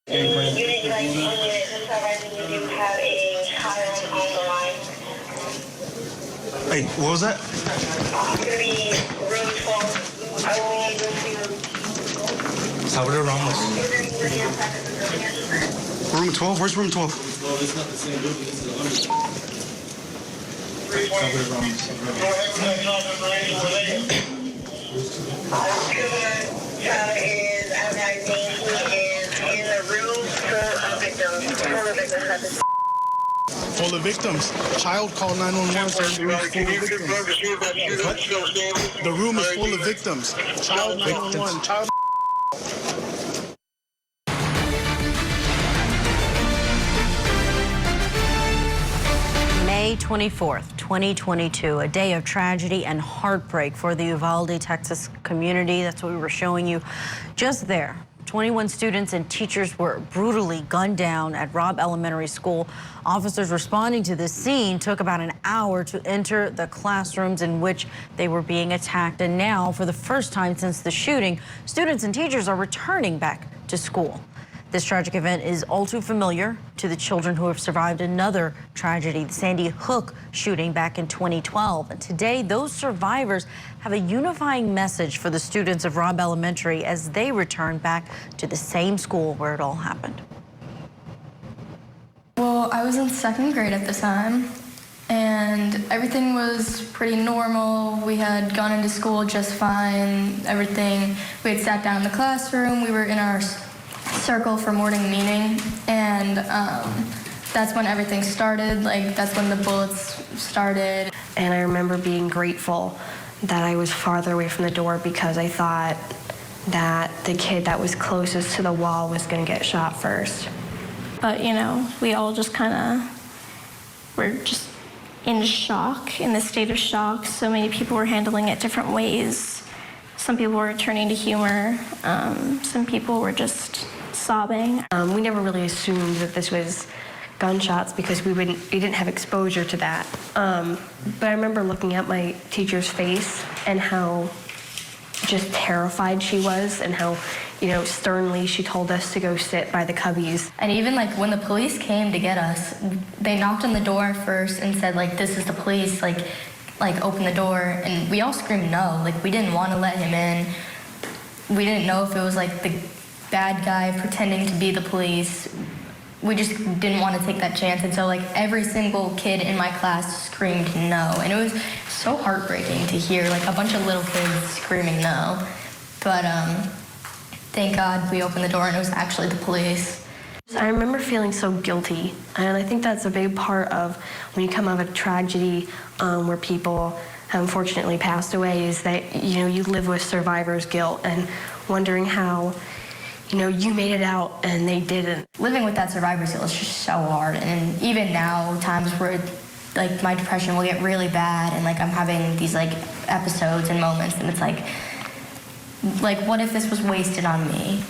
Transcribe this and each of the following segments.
Unit 19, just arriving, you do have a child on the line. Hey, what was that? It's going to be room 12. I will need Salvador Ramos. Room 12? Where's room 12? Well, it's not the same building, it's the under. Salvador Ramos. Child is advising he is in the room full of victims. Full of victims. Child called 911 says the room is full of victims. What? The room is full of victims. Child 911. Child. May 24th, 2022, a day of tragedy and heartbreak for the Uvalde, Texas community. That's what we were showing you just there. 21 students and teachers were brutally gunned down at Robb Elementary School. Officers responding to this scene took about an hour to enter the classrooms in which they were being attacked. And now, for the first time since the shooting, students and teachers are returning back to school. This tragic event is all too familiar to the children who have survived another tragedy, the Sandy Hook shooting back in 2012. And today, those survivors have a unifying message for the students of Robb Elementary as they return back to the same school where it all happened. Well, I was in second grade at the time, and everything was pretty normal. We had gone into school just fine, everything. We had sat down in the classroom. We were in our circle for morning meeting, and that's when everything started. Like, that's when the bullets started. And I remember being grateful that I was farther away from the door because I thought that the kid that was closest to the wall was going to get shot first. But, you know, we all just kind of were just in shock, in the state of shock. So many people were handling it different ways. Some people were turning to humor. Some people were just sobbing. We never really assumed that this was gunshots because we didn't have exposure to that. But I remember looking at my teacher's face and how just terrified she was and how, you know, sternly she told us to go sit by the cubbies. And even like when the police came to get us, they knocked on the door first and said, like, this is the police, like open the door. And we all screamed no, like we didn't want to let him in. We didn't know if it was like the bad guy pretending to be the police. We just didn't want to take that chance. And so like every single kid in my class screamed no. And it was so heartbreaking to hear like a bunch of little kids screaming no. But thank God we opened the door and it was actually the police. I remember feeling so guilty, and I think that's a big part of when you come out of a tragedy where people have unfortunately passed away, is that, you know, you live with survivor's guilt and wondering how, you know, you made it out and they didn't. Living with that survivor's guilt is just so hard, and even now, times where like my depression will get really bad and like I'm having these like episodes and moments, and it's like what if this was wasted on me?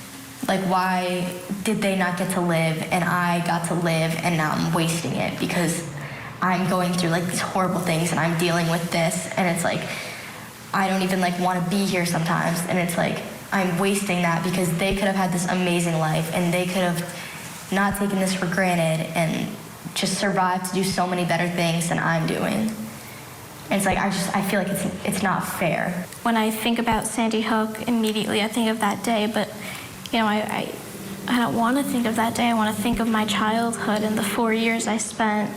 Like, why did they not get to live and I got to live and now I'm wasting it because I'm going through like these horrible things and I'm dealing with this, and it's like I don't even like want to be here sometimes, and it's like I'm wasting that because they could have had this amazing life and they could have not taken this for granted and just survived to do so many better things than I'm doing. And it's like I feel like it's not fair. When I think about Sandy Hook, immediately I think of that day, but you know, I don't want to think of that day. I want to think of my childhood and the 4 years I spent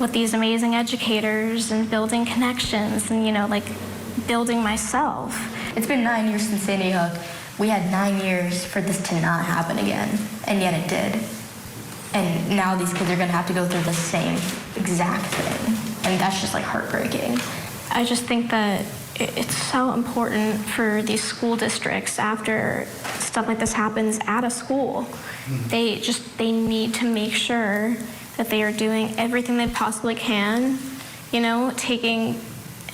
with these amazing educators and building connections and, you know, like building myself. It's been 9 years since Sandy Hook. We had 9 years for this to not happen again, and yet it did. And now these kids are going to have to go through the same exact thing, and that's just like heartbreaking. I just think that it's so important for these school districts, after stuff like this happens at a school, they need to make sure that they are doing everything they possibly can, you know, taking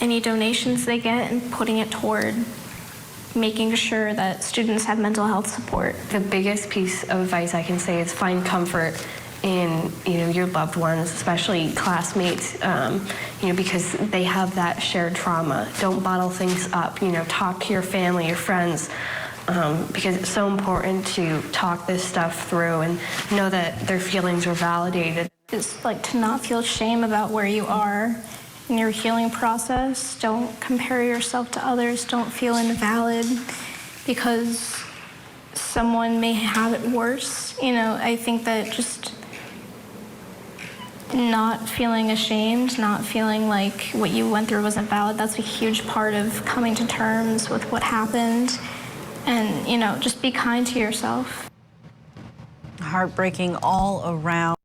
any donations they get and putting it toward making sure that students have mental health support. The biggest piece of advice I can say is find comfort in, you know, your loved ones, especially classmates, you know, because they have that shared trauma. Don't bottle things up, you know, talk to your family, your friends, because it's so important to talk this stuff through and know that their feelings are validated. It's like to not feel shame about where you are in your healing process. Don't compare yourself to others. Don't feel invalid because someone may have it worse. You know, I think that just not feeling ashamed, not feeling like what you went through wasn't valid, that's a huge part of coming to terms with what happened. And, you know, just be kind to yourself. Heartbreaking all around.